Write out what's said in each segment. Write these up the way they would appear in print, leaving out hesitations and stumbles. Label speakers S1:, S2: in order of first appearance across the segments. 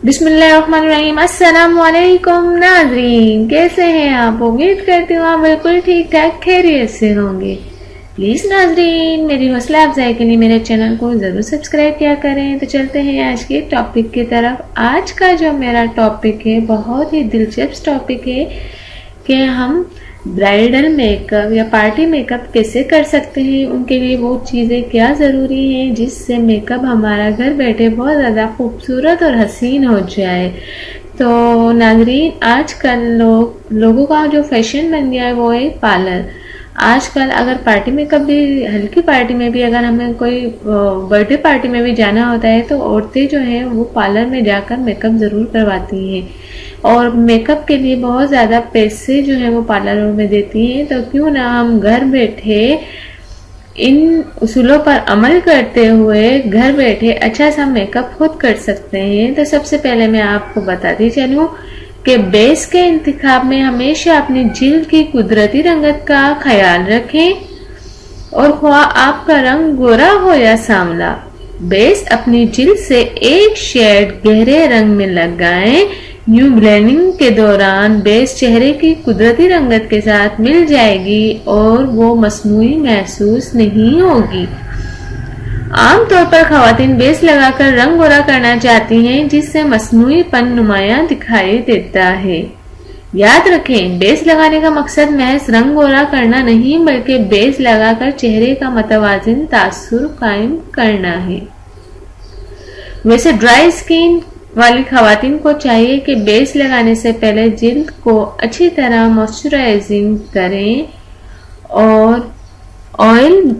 S1: बिस्मिल्लाहिर्रहमानिर्रहीम। अस्सलाम वालेकुम नाज़रीन, कैसे हैं आप? उम्मीद करती हूँ आप बिल्कुल ठीक ठाक खैरियत से होंगे। प्लीज़ नाज़रीन, मेरी हौसला अफजाई के लिए मेरे चैनल को ज़रूर सब्सक्राइब किया करें। तो चलते हैं आज के टॉपिक की तरफ। आज का जो मेरा टॉपिक है बहुत ही दिलचस्प टॉपिक है कि हम ब्राइडल मेकअप या पार्टी मेकअप कैसे कर सकते हैं, उनके लिए वो चीज़ें क्या ज़रूरी हैं जिससे मेकअप हमारा घर बैठे बहुत ज़्यादा खूबसूरत और हसीन हो जाए। तो नाज़रीन, आजकल लोगों का जो फैशन बन गया है वो है पार्लर। आजकल अगर पार्टी मेकअप भी, हल्की पार्टी में भी, अगर हमें कोई बर्थडे पार्टी में भी जाना होता है तो औरतें जो हैं वो पार्लर में जाकर मेकअप ज़रूर करवाती हैं और मेकअप के लिए बहुत ज़्यादा पैसे जो है वो पार्लरों में देती हैं। तो क्यों ना हम घर बैठे इन उसूलों पर अमल करते हुए घर बैठे अच्छा सा मेकअप खुद कर सकते हैं। तो सबसे पहले मैं आपको बताती चलूँ कि बेस के इंतखाब में हमेशा अपनी जिल्द की कुदरती रंगत का ख्याल रखें और ख्वाह आपका रंग गोरा हो या सांवला, बेस अपनी जिल्द से एक शेड गहरे रंग में लगाएं। न्यू ब्लेंडिंग के दौरान बेस चेहरे की कुदरती रंगत के साथ मिल जाएगी और वो मसनूई महसूस नहीं होगी। आमतौर पर खवातीन बेस लगाकर रंग गोरा करना चाहती हैं जिससे मसनूईपन नुमायां दिखाई देता है। याद रखें, बेस लगाने का मकसद महज रंग गोरा करना नहीं बल्कि बेस लगाकर चेहरे का मतवाजिन तासुर कायम करना है। वैसे ड्राई स्किन वाली खवातीन को चाहिए कि बेस लगाने से पहले जिल्द को अच्छी तरह मॉइस्चराइजिंग करें और ऑयल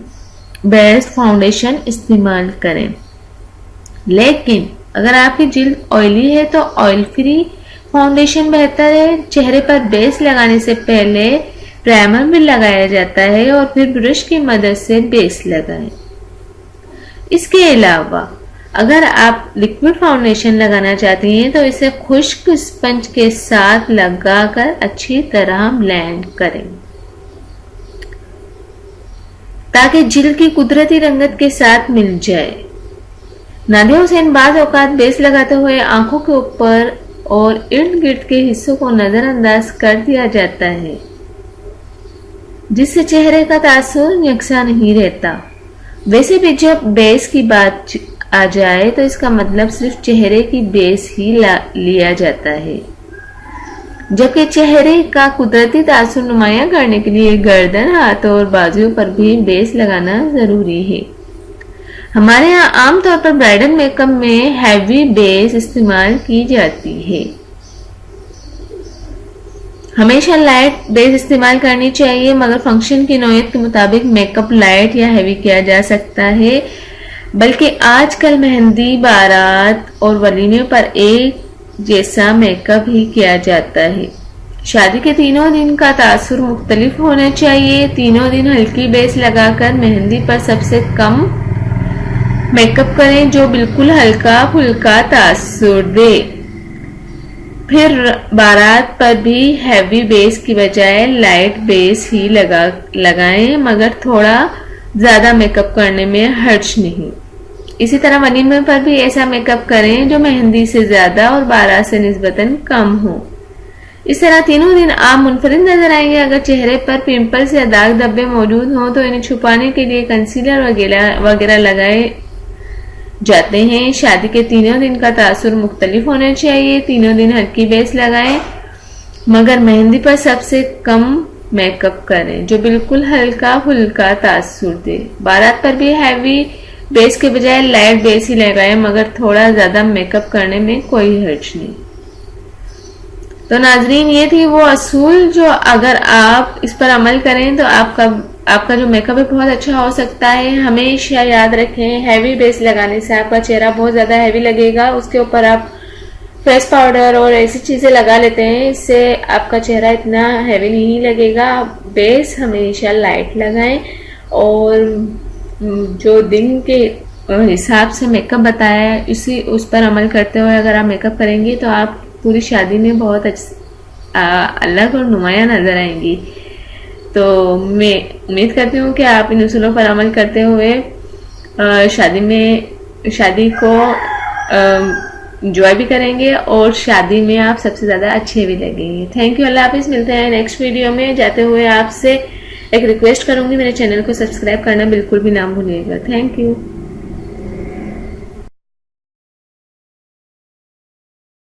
S1: बेस्ड फाउंडेशन इस्तेमाल करें। लेकिन अगर आपकी जिल्द ऑयली है तो ऑयल फ्री फाउंडेशन बेहतर है। चेहरे पर बेस लगाने से पहले प्राइमर भी लगाया जाता है और फिर ब्रश की मदद से बेस लगाएं। इसके अलावा अगर आप लिक्विड फाउंडेशन लगाना चाहती हैं तो इसे खुश्क स्पंज के साथ लगाकर अच्छी तरह ब्लेंड करें ताकि जिल्द की कुदरती रंगत के साथ मिल जाए। नादिया हुसैन बाज़ औक़ात बेस लगाते हुए आंखों के ऊपर और इर्द गिर्द के हिस्सों को नजरअंदाज कर दिया जाता है जिससे चेहरे का तासुर यकसा नहीं रहता। वैसे भी जब बेस की बात आ जाए तो इसका मतलब सिर्फ चेहरे की बेस ही लिया जाता है, जबकि चेहरे का कुदरती तासुर नुमायां करने के लिए गर्दन, हाथों और बाजुओं पर भी बेस लगाना जरूरी है। हमारे यहाँ आमतौर पर ब्राइडल मेकअप में हैवी बेस इस्तेमाल की जाती है। हमेशा लाइट बेस इस्तेमाल करनी चाहिए, मगर फंक्शन की नौयत के मुताबिक मेकअप लाइट या हैवी किया जा सकता है। बल्कि आजकल मेहंदी, बारात और वलीमे पर एक जैसा मेकअप ही किया जाता है। शादी के तीनों दिन का तासुर मुख्तलिफ होना चाहिए। तीनों दिन हल्की बेस लगाकर मेहंदी पर सबसे कम मेकअप करें जो बिल्कुल हल्का फुल्का तासुर दे। फिर बारात पर भी हैवी बेस की बजाय लाइट बेस ही लगाएं, मगर थोड़ा ज्यादा मेकअप करने में हर्ज नहीं। इसी तरह वलीमे पर भी ऐसा मेकअप करें जो मेहंदी से ज्यादा और बारात से निस्बतन कम हो। इस तरह तीनों दिन आप मुनफरिद नजर आएंगे। अगर चेहरे पर पिंपल्स या दाग धब्बे मौजूद हों तो इन्हें छुपाने के लिए कंसीलर वगैरह लगाए जाते हैं। शादी के तीनों दिन का तासुर मुख्तलिफ होना चाहिए। तीनों दिन हल्की बेस लगाएं, मगर मेहंदी पर सबसे कम मेकअप करें जो बिल्कुल हल्का फुल्का तासुर दे। बारात पर भी हैवी बेस के बजाय लाइट बेस ही लगाएं, मगर थोड़ा ज्यादा मेकअप करने में कोई हर्ज नहीं। तो नाजरीन, ये थी वो असूल जो अगर आप इस पर अमल करें तो आपका जो मेकअप है बहुत अच्छा हो सकता है। हमेशा याद रखें, हैवी बेस लगाने से आपका चेहरा बहुत ज्यादा हैवी लगेगा। उसके ऊपर आप फेस पाउडर और ऐसी चीजें लगा लेते हैं, इससे आपका चेहरा इतना हैवी नहीं लगेगा। बेस हमेशा लाइट लगाएं और जो दिन के हिसाब से मेकअप बताया है उस पर अमल करते हुए अगर आप मेकअप करेंगे तो आप पूरी शादी में बहुत अलग और नुमायां नजर आएंगी। तो मैं उम्मीद करती हूँ कि आप इन उसूलों पर अमल करते हुए शादी को इंजॉय भी करेंगे और शादी में आप सबसे ज्यादा अच्छे भी लगेंगे। थैंक यू, अल्लाह हाफिज। मिलते हैं नेक्स्ट वीडियो में। जाते हुए आपसे एक रिक्वेस्ट करूंगी, मेरे चैनल को सब्सक्राइब करना बिल्कुल भी ना भूलिएगा। Thank you.